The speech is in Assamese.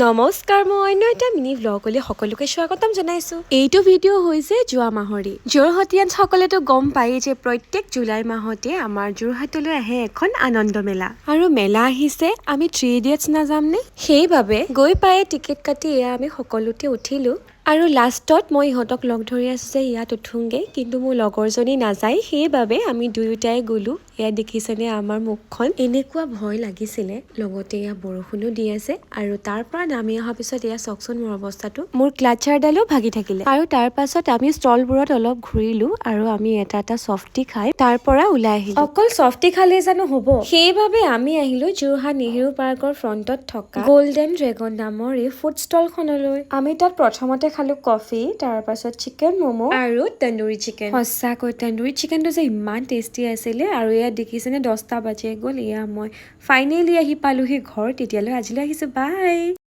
নমস্কাৰ, মই অন্য এটা মিনি ব্লগলৈ সকলোকে স্বাগতম জনাইছোঁ। এইটো ভিডিঅ' হৈছে যোৱা মাহৰে। যোৰহাটীয়ানসকলেতো গম পায়েই যে প্ৰত্যেক জুলাই মাহতে আমাৰ যোৰহাটলৈ আহে এখন আনন্দ মেলা। আৰু মেলা আহিছে, আমি 3 ইডিয়টছ নাযামনে? সেইবাবে গৈ পায়ে টিকেট কাটি এয়া আমি সকলোতে উঠিলোঁ। আৰু লাষ্টত মই ইহঁতক লগ ধৰি আছোঁ যে ইয়াত উঠোংগে, কিন্তু মোৰ লগৰজনী নাযায়, সেইবাবে আমি দুয়োটাই গ'লোঁ। এয়া দেখিছেনে আমাৰ মুখখন? এনেকুৱা ভয় লাগিছিলে, লগতে এয়া বৰষুণো দি আছে। আৰু তাৰ পৰা নামি অহাৰ পিছত এয়া চাওকচোন মোৰ অৱস্থাটো। মোৰ ক্লাটচাৰডালো ভাগি থাকিলে। আৰু তাৰ পাছত আমি ষ্টলবোৰত অলপ ঘূৰিলোঁ আৰু আমি এটা চফটি খাই তাৰ পৰা ওলাই আহিলোঁ। অকল চফটি খালেই জানো হ'ব? সেইবাবে আমি আহিলোঁ যোৰহাট নেহেৰু পাৰ্কৰ ফ্ৰণ্টত থকা গল্ডেন ড্ৰেগন নামৰ এই ফুড ষ্টলখনলৈ। আমি তাত প্ৰথমতে খালোঁ কফি, তাৰ পাছত চিকেন ম'ম' আৰু তন্দুৰী চিকেন। সঁচাকৈ তন্দুৰী চিকেনটো যে ইমান টেষ্টি আছিলে। আৰু এয়া দেখিছেনে 10টা বাজি গ'ল। এয়া মই ফাইনেলি আহি পালোহি ঘৰ। তেতিয়ালৈ আজিলৈ আহিছোঁ, বাই।